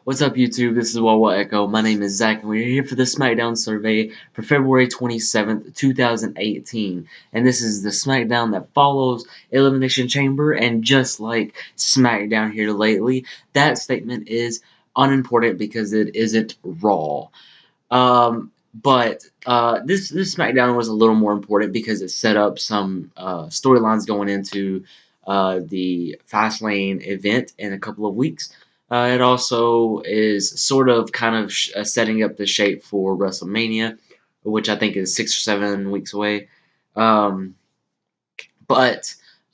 What's up, YouTube? This is Wawa Echo. My name is Zach, and we're here for the Smackdown Survey for February 27th, 2018. And this is the Smackdown that follows Elimination Chamber, and just like Smackdown here lately, that statement is unimportant because it isn't Raw. But this SmackDown was a little more important because it set up some storylines going into the Fastlane event in a couple of weeks. It also is sort of kind of setting up the shape for WrestleMania, which I think is 6 or 7 weeks away. Um, so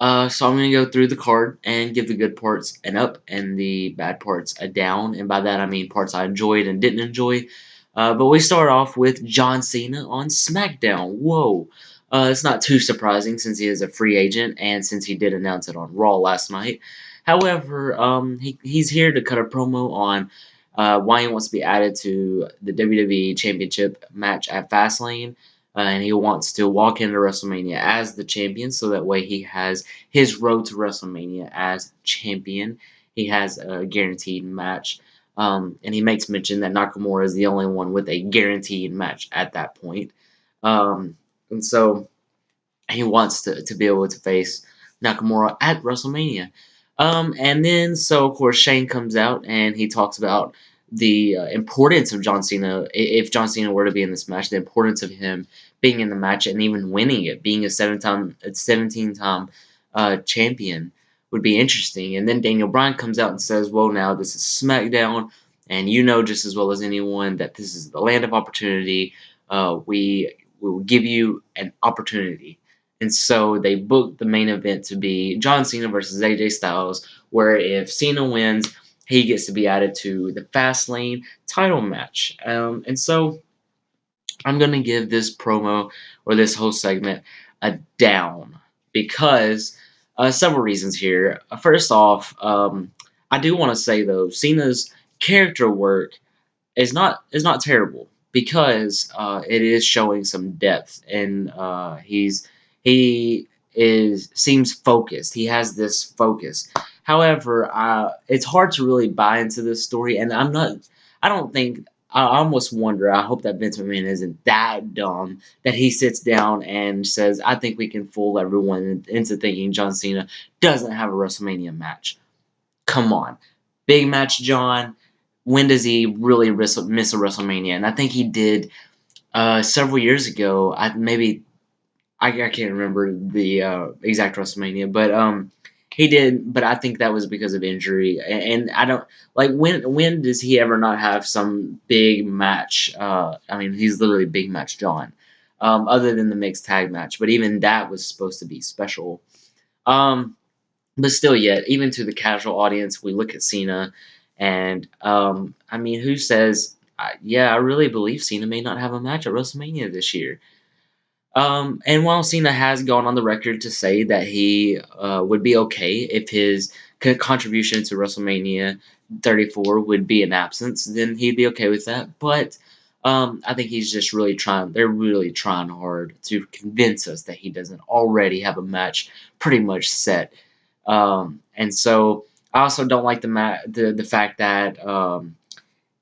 I'm going to go through the card and give the good parts an up and the bad parts a down. And by that I mean parts I enjoyed and didn't enjoy. But we start off with John Cena on SmackDown. Whoa. It's not too surprising since he is a free agent and since he did announce it on Raw last night. However, he's here to cut a promo on why he wants to be added to the WWE Championship match at Fastlane. And he wants to walk into WrestleMania as the champion, so that way he has his road to WrestleMania as champion. He has a guaranteed match, and he makes mention that Nakamura is the only one with a guaranteed match at that point. And so he wants to be able to face Nakamura at WrestleMania. And then, so of course, Shane comes out and he talks about the importance of John Cena. If John Cena were to be in this match, the importance of him being in the match and even winning it, being a 17-time champion would be interesting. And then Daniel Bryan comes out and says, "Well, now this is SmackDown, and you know just as well as anyone that this is the land of opportunity. We will give you an opportunity." And so they booked the main event to be John Cena versus AJ Styles, where if Cena wins, he gets to be added to the Fastlane title match. And so I'm going to give this promo or this whole segment a down because several reasons here. First off, I do want to say though, Cena's character work is not terrible because it is showing some depth and he seems focused. He has this focus. However, it's hard to really buy into this story, and I'm not. I don't think. I almost wonder. I hope that Vince McMahon isn't that dumb that he sits down and says, "I think we can fool everyone into thinking John Cena doesn't have a WrestleMania match." Come on, big match, John. When does he really miss a WrestleMania? And I think he did several years ago. I can't remember the exact WrestleMania, but he did. But I think that was because of injury. And I don't like when does he ever not have some big match? I mean, he's literally big match John. Other than the mixed tag match, but even that was supposed to be special. Um, but still, yet even to the casual audience, we look at Cena, and I mean, who says? Yeah, I really believe Cena may not have a match at WrestleMania this year. And while Cena has gone on the record to say that he would be okay if his contribution to WrestleMania 34 would be an absence, then he'd be okay with that. But I think he's just really trying. They're really trying hard to convince us that he doesn't already have a match pretty much set. And so I also don't like the fact that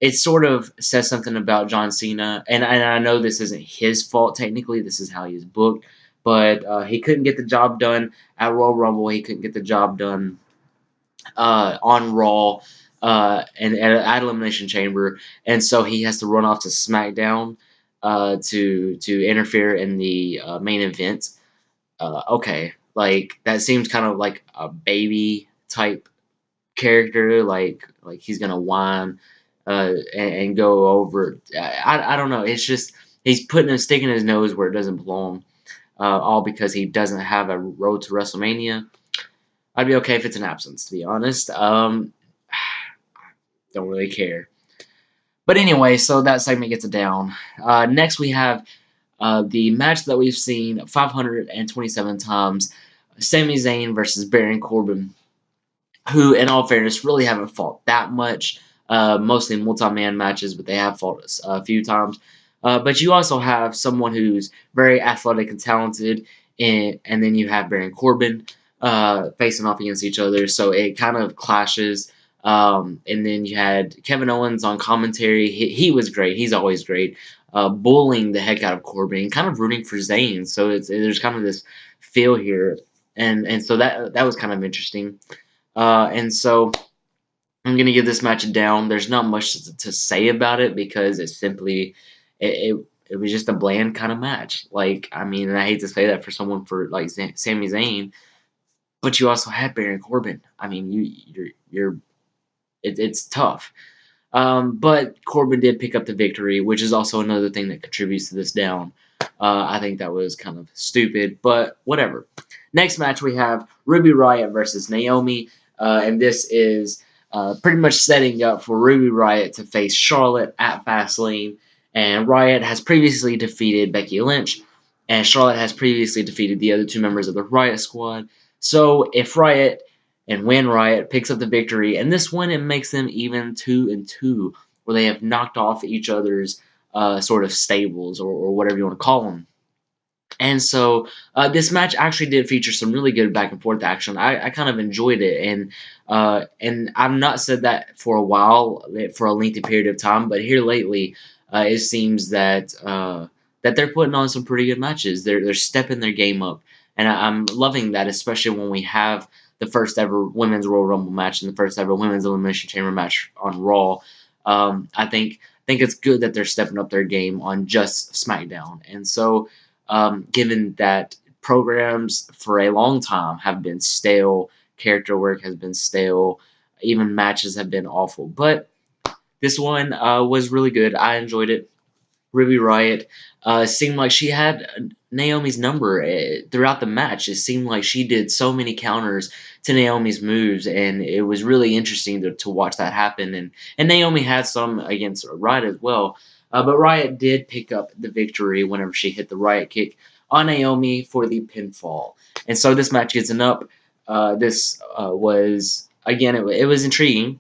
it sort of says something about John Cena, and I know this isn't his fault technically. This is how he is booked, but he couldn't get the job done at Royal Rumble. He couldn't get the job done on Raw and at Elimination Chamber, and so he has to run off to SmackDown to interfere in the main event. Okay, like that seems kind of like a baby type character, like he's gonna whine and go over. I don't know. It's just he's putting a stick in his nose where it doesn't belong, all because he doesn't have a road to WrestleMania. I'd be okay if it's an absence, to be honest. Don't really care. But anyway, so that segment gets a down. Next, we have the match that we've seen 527 times: Sami Zayn versus Baron Corbin, who, in all fairness, really haven't fought that much. Mostly multi-man matches, but they have fought a few times. But you also have someone who's very athletic and talented, and then you have Baron Corbin facing off against each other. So it kind of clashes. And then you had Kevin Owens on commentary. He was great. He's always great. Bullying the heck out of Corbin, kind of rooting for Zayn. So there's kind of this feel here, and so that was kind of interesting. And so I'm gonna give this match a down. There's not much to say about it because it's simply it was just a bland kind of match. Like, I mean, and I hate to say that for someone for like Sami Zayn, but you also had Baron Corbin. I mean, you're it's tough. But Corbin did pick up the victory, which is also another thing that contributes to this down. I think that was kind of stupid, but whatever. Next match we have Ruby Riott versus Naomi, and this is pretty much setting up for Ruby Riott to face Charlotte at Fastlane. And Riott has previously defeated Becky Lynch, and Charlotte has previously defeated the other two members of the Riott Squad. So if Riott and when Riott picks up the victory, and this one it makes them even 2-2, where they have knocked off each other's sort of stables or whatever you want to call them. And so this match actually did feature some really good back and forth action. I kind of enjoyed it, and I've not said that for a while, for a lengthy period of time, but here lately, it seems that they're putting on some pretty good matches. They're stepping their game up, and I'm loving that, especially when we have the first ever women's Royal Rumble match and the first ever women's Elimination Chamber match on Raw. I think it's good that they're stepping up their game on just SmackDown, and so given that programs for a long time have been stale, character work has been stale, even matches have been awful. But this one was really good. I enjoyed it. Ruby Riott seemed like she had Naomi's number throughout the match. It seemed like she did so many counters to Naomi's moves, and it was really interesting to watch that happen. And Naomi had some against Riott as well. But Riott did pick up the victory whenever she hit the Riott kick on Naomi for the pinfall. And so this match gets an up. This was, again, it was intriguing.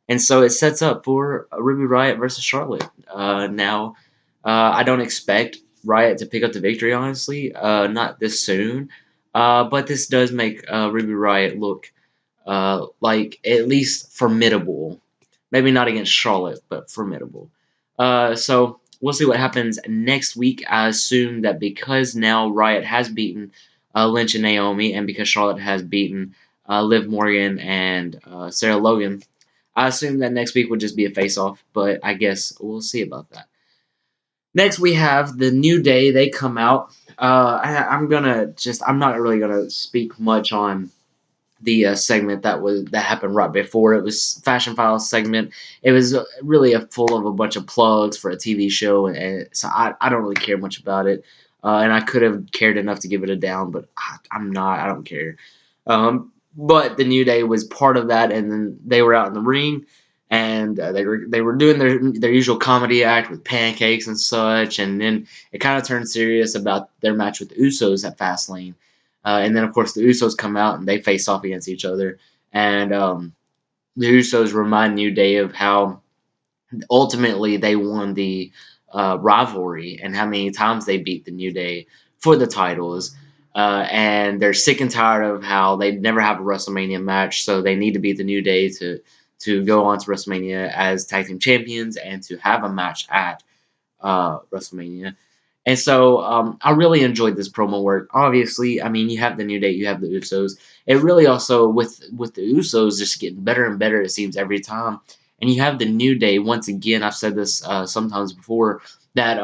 And so it sets up for Ruby Riott versus Charlotte. Now, I don't expect Riott to pick up the victory, honestly, not this soon. But this does make Ruby Riott look like at least formidable. Maybe not against Charlotte, but formidable. So we'll see what happens next week. I assume that because now Riott has beaten Lynch and Naomi, and because Charlotte has beaten Liv Morgan and Sarah Logan, I assume that next week would just be a face-off. But I guess we'll see about that. Next, we have the New Day. They come out. I'm not really gonna speak much on the segment that happened right before. It was Fashion Files segment. It was really full of a bunch of plugs for a TV show, and so I don't really care much about it. And I could have cared enough to give it a down, but I'm not. I don't care. But the New Day was part of that, and then they were out in the ring, and they were doing their usual comedy act with pancakes and such, and then it kind of turned serious about their match with the Usos at Fastlane. And then, of course, the Usos come out and they face off against each other. And the Usos remind New Day of how ultimately they won the rivalry and how many times they beat the New Day for the titles. And they're sick and tired of how they never have a WrestleMania match, so they need to beat the New Day to go on to WrestleMania as tag team champions and to have a match at WrestleMania. And so I really enjoyed this promo work. Obviously, I mean, you have the New Day, you have the Usos. It really also, with the Usos just getting better and better, it seems, every time. And you have the New Day, once again, I've said this sometimes before, that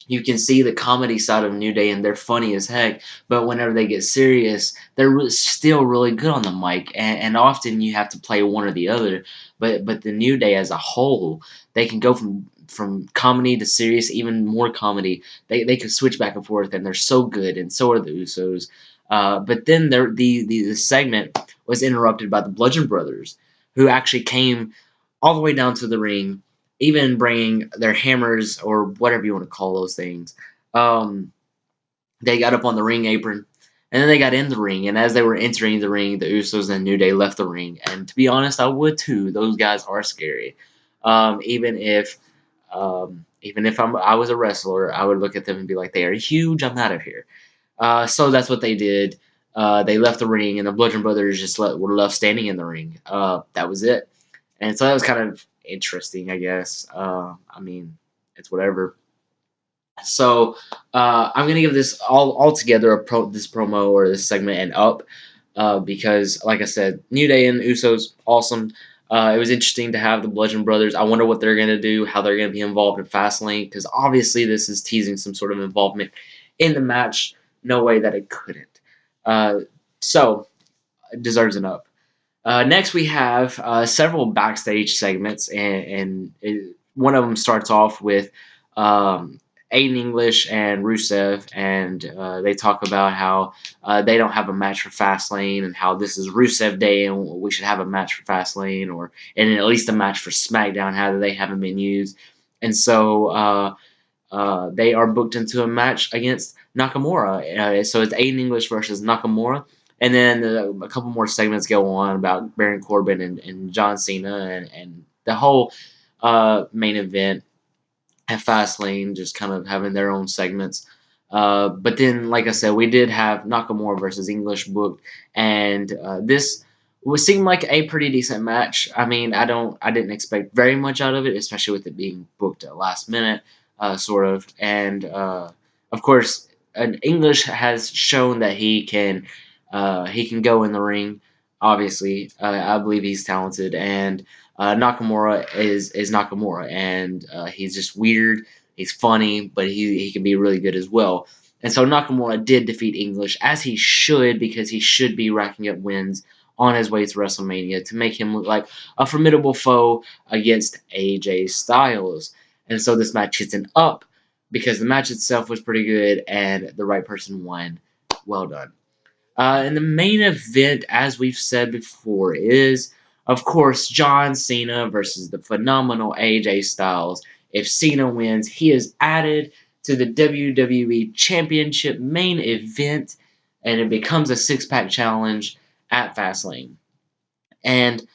you can see the comedy side of New Day, and they're funny as heck. But whenever they get serious, they're still really good on the mic. And often you have to play one or the other. But the New Day as a whole, they can go from comedy to serious, even more comedy. They can switch back and forth, and they're so good. And so are the Usos. But then the segment was interrupted by the Bludgeon Brothers, who actually came all the way down to the ring, even bringing their hammers or whatever you want to call those things. Um, they got up on the ring apron, and then they got in the ring. And as they were entering the ring, the Usos and New Day left the ring. And to be honest, I would too. Those guys are scary. Even if I was a wrestler, I would look at them and be like, "They are huge. I'm out of here." So that's what they did. They left the ring, and the Bludgeon Brothers were left standing in the ring. That was it. And so that was kind of interesting, I guess. I mean, it's whatever. So I'm gonna give this all together this promo or this segment an up because, like I said, New Day and Usos awesome. It was interesting to have the Bludgeon Brothers. I wonder what they're gonna do, how they're gonna be involved in Fastlane, because obviously this is teasing some sort of involvement in the match. No way that it couldn't. Uh, so it deserves an up. Next, we have several backstage segments, and one of them starts off with um, Aiden English and Rusev, and they talk about how they don't have a match for Fastlane, and how this is Rusev Day, and we should have a match for Fastlane, and at least a match for SmackDown, how they haven't been used, and so. They are booked into a match against Nakamura. So it's Aiden English versus Nakamura. And then a couple more segments go on about Baron Corbin and John Cena and the whole main event at Fastlane just kind of having their own segments. But then, like I said, we did have Nakamura versus English booked, and this would seem like a pretty decent match. I mean, I didn't expect very much out of it, especially with it being booked at last minute, sort of. And of course, English has shown that he can go in the ring. Obviously, I believe he's talented, and Nakamura is Nakamura, and he's just weird. He's funny, but he can be really good as well. And so Nakamura did defeat English, as he should, because he should be racking up wins on his way to WrestleMania to make him look like a formidable foe against AJ Styles. And so this match hits an up because the match itself was pretty good and the right person won. Well done. And the main event, as we've said before, is, of course, John Cena versus the phenomenal AJ Styles. If Cena wins, he is added to the WWE Championship main event, and it becomes a six-pack challenge at Fastlane. And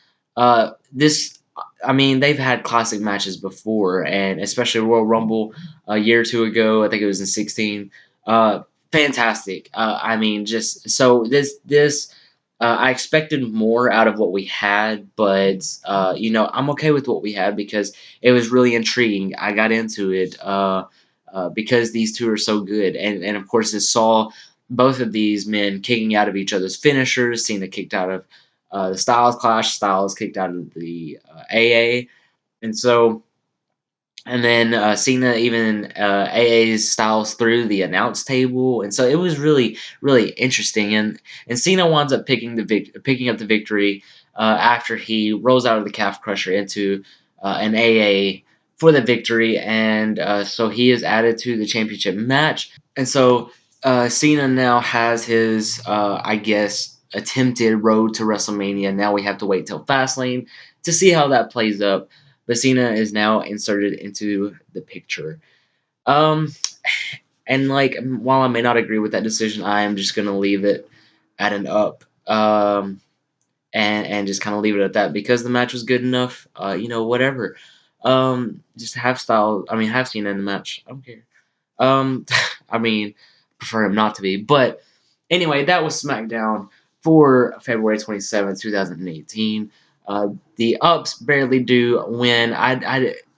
this, I mean, they've had classic matches before, and especially Royal Rumble a year or two ago. I think it was in 16. Uh, Fantastic. I mean, just so this. I expected more out of what we had, but I'm okay with what we had because it was really intriguing. I got into it because these two are so good, and of course, it saw both of these men kicking out of each other's finishers. Cena kicked out of the Styles Clash. Styles kicked out of the AA, and so and then Cena even AA's Styles through the announce table, and so it was really interesting. And Cena winds up picking up the victory after he rolls out of the calf crusher into an AA for the victory, and so he is added to the championship match. And so Cena now has his, I guess, attempted road to WrestleMania. Now we have to wait till Fastlane to see how that plays up. But Cena is now inserted into the picture. Um, and like, while I may not agree with that decision, I am just gonna leave it at an up. And just kind of leave it at that because the match was good enough. Whatever. Just have style. I mean, have Cena in the match. I don't care. Um, I mean, prefer him not to be. But anyway, that was SmackDown for February 27th, 2018. The ups barely do win.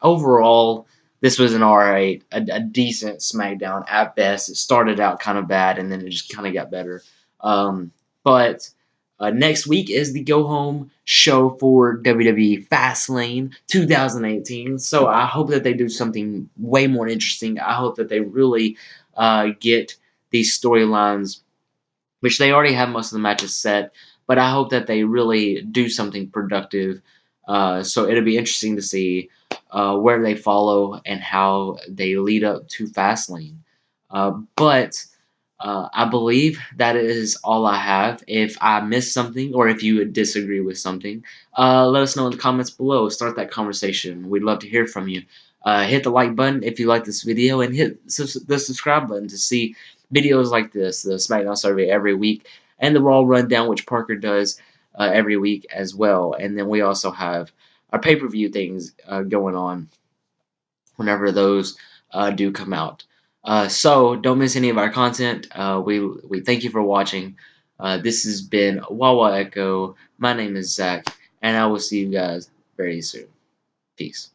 Overall, this was an alright, a decent SmackDown at best. It started out kind of bad, and then it just kind of got better. But next week is the go home show for WWE Fastlane 2018. So I hope that they do something way more interesting. I hope that they really get these storylines, which they already have most of the matches set, but I hope that they really do something productive. So it'll be interesting to see where they follow and how they lead up to Fastlane. But I believe that is all I have. If I missed something or if you disagree with something, let us know in the comments below. Start that conversation. We'd love to hear from you. Hit the like button if you like this video and hit the subscribe button to see videos like this, the Smackdown Survey every week, and the Raw Rundown, which Parker does every week as well. And then we also have our pay-per-view things going on whenever those do come out. So don't miss any of our content. We thank you for watching. This has been Wawa Echo. My name is Zach, and I will see you guys very soon. Peace.